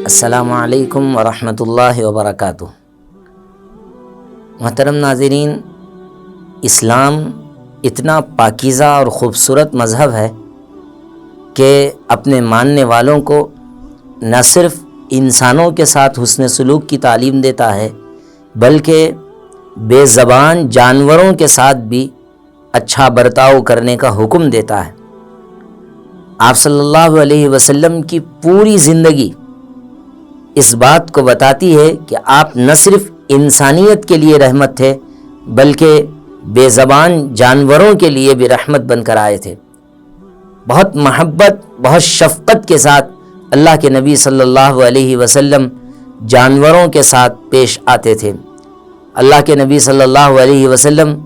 السلام علیکم ورحمۃ اللہ وبرکاتہ۔ محترم ناظرین، اسلام اتنا پاکیزہ اور خوبصورت مذہب ہے کہ اپنے ماننے والوں کو نہ صرف انسانوں کے ساتھ حسن سلوک کی تعلیم دیتا ہے بلکہ بے زبان جانوروں کے ساتھ بھی اچھا برتاؤ کرنے کا حکم دیتا ہے۔ آپ صلی اللہ علیہ وسلم کی پوری زندگی اس بات کو بتاتی ہے کہ آپ نہ صرف انسانیت کے لیے رحمت تھے بلکہ بے زبان جانوروں کے لیے بھی رحمت بن کر آئے تھے۔ بہت محبت، بہت شفقت کے ساتھ اللہ کے نبی صلی اللہ علیہ وسلم جانوروں کے ساتھ پیش آتے تھے۔ اللہ کے نبی صلی اللہ علیہ وسلم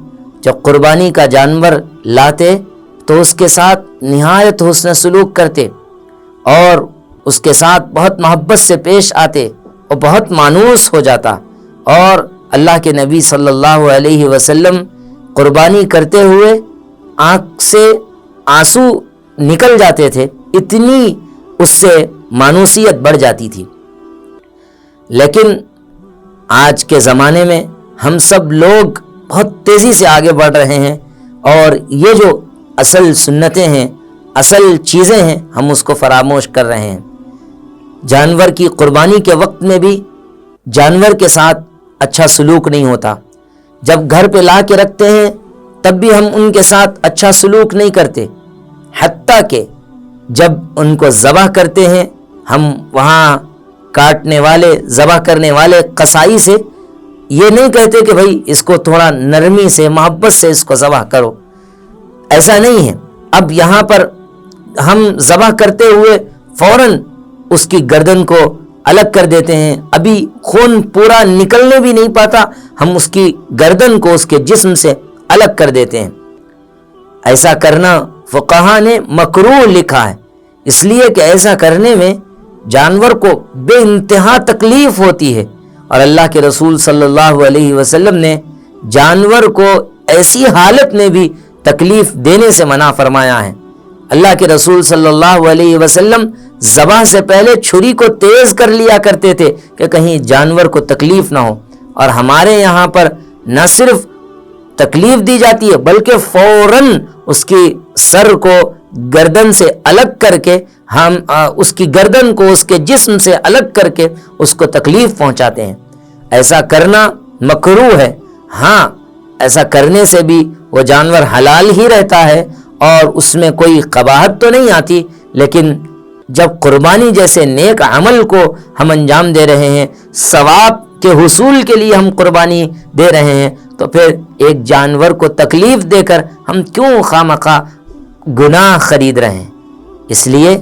جب قربانی کا جانور لاتے تو اس کے ساتھ نہایت حسن سلوک کرتے اور اس کے ساتھ بہت محبت سے پیش آتے اور بہت مانوس ہو جاتا، اور اللہ کے نبی صلی اللہ علیہ وسلم قربانی کرتے ہوئے آنکھ سے آنسو نکل جاتے تھے، اتنی اس سے مانوسیت بڑھ جاتی تھی۔ لیکن آج کے زمانے میں ہم سب لوگ بہت تیزی سے آگے بڑھ رہے ہیں اور یہ جو اصل سنتیں ہیں، اصل چیزیں ہیں، ہم اس کو فراموش کر رہے ہیں۔ جانور کی قربانی کے وقت میں بھی جانور کے ساتھ اچھا سلوک نہیں ہوتا۔ جب گھر پہ لا کے رکھتے ہیں تب بھی ہم ان کے ساتھ اچھا سلوک نہیں کرتے، حتیٰ کہ جب ان کو ذبح کرتے ہیں ہم وہاں کاٹنے والے، ذبح کرنے والے قصائی سے یہ نہیں کہتے کہ بھائی اس کو تھوڑا نرمی سے، محبت سے اس کو ذبح کرو، ایسا نہیں ہے۔ اب یہاں پر ہم ذبح کرتے ہوئے فوراً اس کی گردن کو الگ کر دیتے ہیں، ابھی خون پورا نکلنے بھی نہیں پاتا، ہم اس کی گردن کو اس کے جسم سے الگ کر دیتے ہیں۔ ایسا کرنا فقہا نے مکروہ لکھا ہے، اس لیے کہ ایسا کرنے میں جانور کو بے انتہا تکلیف ہوتی ہے، اور اللہ کے رسول صلی اللہ علیہ وسلم نے جانور کو ایسی حالت میں بھی تکلیف دینے سے منع فرمایا ہے۔ اللہ کے رسول صلی اللہ علیہ وسلم ذبح سے پہلے چھری کو تیز کر لیا کرتے تھے کہ کہیں جانور کو تکلیف نہ ہو، اور ہمارے یہاں پر نہ صرف تکلیف دی جاتی ہے بلکہ فوراً اس کی سر کو گردن سے الگ کر کے ہم اس کی گردن کو اس کے جسم سے الگ کر کے اس کو تکلیف پہنچاتے ہیں۔ ایسا کرنا مکروہ ہے۔ ہاں، ایسا کرنے سے بھی وہ جانور حلال ہی رہتا ہے اور اس میں کوئی قباحت تو نہیں آتی، لیکن جب قربانی جیسے نیک عمل کو ہم انجام دے رہے ہیں، ثواب کے حصول کے لیے ہم قربانی دے رہے ہیں، تو پھر ایک جانور کو تکلیف دے کر ہم کیوں خواہ گناہ خرید رہے ہیں؟ اس لیے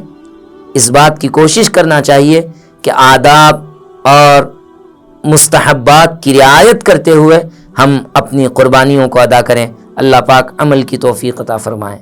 اس بات کی کوشش کرنا چاہیے کہ آداب اور مستحبات کی رعایت کرتے ہوئے ہم اپنی قربانیوں کو ادا کریں۔ اللہ پاک عمل کی توفیق عطا فرمائے۔